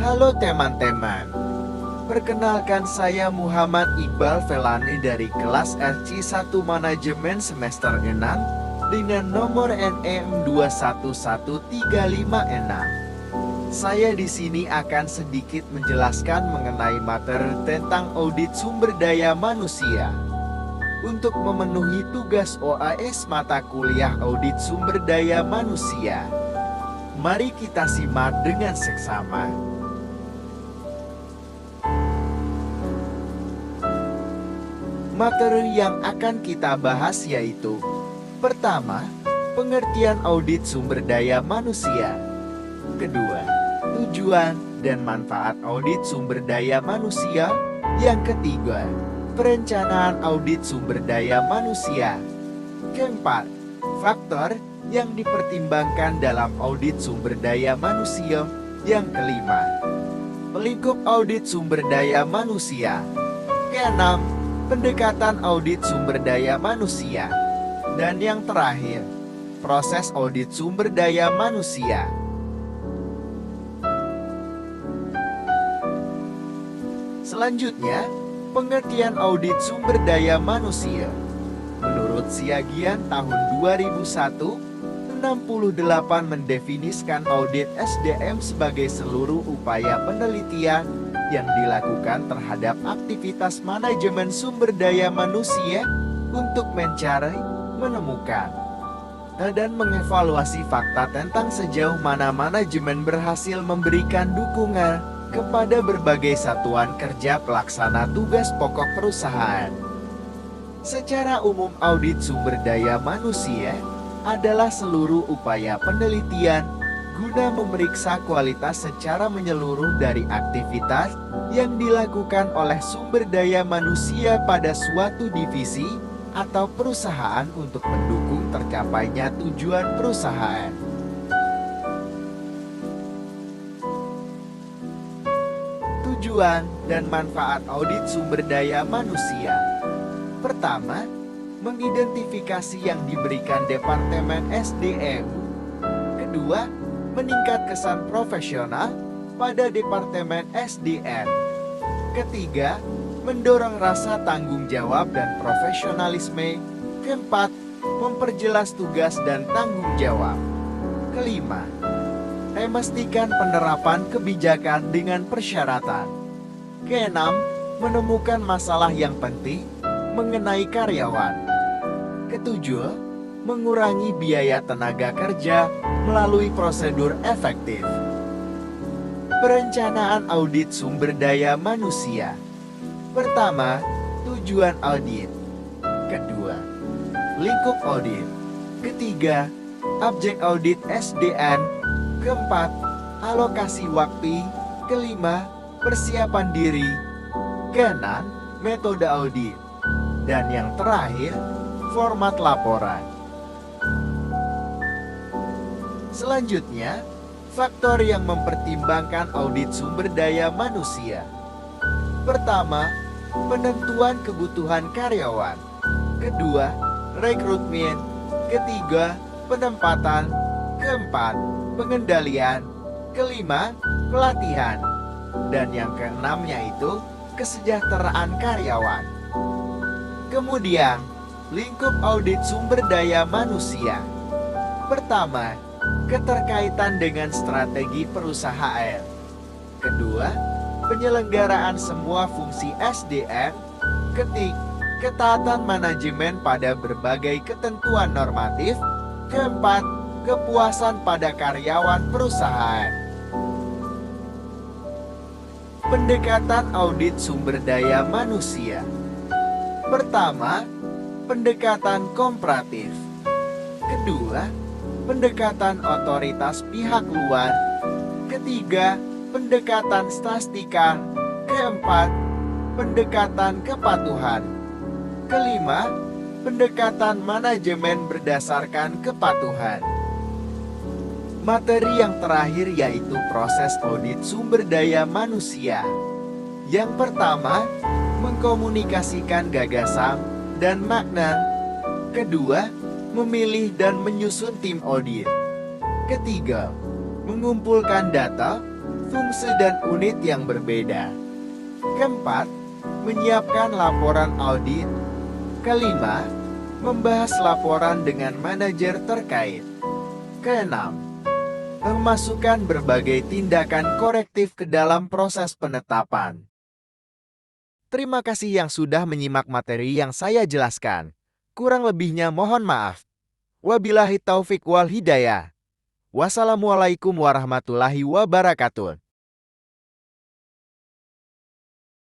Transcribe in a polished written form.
Halo teman-teman, perkenalkan saya Muhammad Iqbal Felani dari kelas RC1 Manajemen semester 6 dengan nomor NEM211356. Saya di sini akan sedikit menjelaskan mengenai materi tentang audit sumber daya manusia. Untuk memenuhi tugas OAS mata kuliah audit sumber daya manusia, mari kita simak dengan seksama. Materi yang akan kita bahas yaitu: pertama, pengertian audit sumber daya manusia. Kedua, tujuan dan manfaat audit sumber daya manusia. Yang ketiga, perencanaan audit sumber daya manusia. Keempat, faktor yang dipertimbangkan dalam audit sumber daya manusia. Yang kelima, pelingkup audit sumber daya manusia. Keenam, pendekatan audit sumber daya manusia. Dan yang terakhir, proses audit sumber daya manusia. Selanjutnya, pengertian audit sumber daya manusia. Menurut Siagian tahun 2001, 68 mendefinisikan audit SDM sebagai seluruh upaya penelitian yang dilakukan terhadap aktivitas manajemen sumber daya manusia untuk mencari, menemukan, dan mengevaluasi fakta tentang sejauh mana manajemen berhasil memberikan dukungan kepada berbagai satuan kerja pelaksana tugas pokok perusahaan. Secara umum, audit sumber daya manusia adalah seluruh upaya penelitian guna memeriksa kualitas secara menyeluruh dari aktivitas yang dilakukan oleh sumber daya manusia pada suatu divisi atau perusahaan untuk mendukung tercapainya tujuan perusahaan. Tujuan dan manfaat audit sumber daya manusia. Pertama, mengidentifikasi yang diberikan Departemen SDM. Kedua, meningkat kesan profesional pada Departemen SDM. Ketiga, mendorong rasa tanggung jawab dan profesionalisme. Keempat, memperjelas tugas dan tanggung jawab. Kelima, memastikan penerapan kebijakan dengan persyaratan. Keenam, menemukan masalah yang penting mengenai karyawan. Ketujuh, mengurangi biaya tenaga kerja melalui prosedur efektif. Perencanaan audit sumber daya manusia. Pertama, tujuan audit. Kedua, lingkup audit. Ketiga, objek audit SDM. Keempat, alokasi waktu. Kelima, persiapan diri. Keenam, metode audit. Dan yang terakhir, format laporan. Selanjutnya, faktor yang mempertimbangkan audit sumber daya manusia. Pertama, penentuan kebutuhan karyawan. Kedua, rekrutmen. Ketiga, penempatan. Keempat, pengendalian. Kelima, pelatihan. Dan yang keenamnya itu kesejahteraan karyawan. Kemudian, lingkup audit sumber daya manusia. Pertama, keterkaitan dengan strategi perusahaan. Kedua, penyelenggaraan semua fungsi SDM. Ketaatan manajemen pada berbagai ketentuan normatif. Keempat, kepuasan pada karyawan perusahaan. Pendekatan audit sumber daya manusia. Pertama, pendekatan komparatif. Kedua, pendekatan otoritas pihak luar. Ketiga, pendekatan statistika. Keempat, pendekatan kepatuhan. Kelima, pendekatan manajemen berdasarkan kepatuhan. Materi yang terakhir yaitu proses audit sumber daya manusia. Yang pertama, mengkomunikasikan gagasan dan makna. Kedua, memilih dan menyusun tim audit. Ketiga, mengumpulkan data, fungsi dan unit yang berbeda. Keempat, menyiapkan laporan audit. Kelima, membahas laporan dengan manajer terkait. Keenam, memasukkan berbagai tindakan korektif ke dalam proses penetapan. Terima kasih yang sudah menyimak materi yang saya jelaskan. Kurang lebihnya mohon maaf. Wabillahi taufik wal hidayah. Wassalamualaikum warahmatullahi wabarakatuh.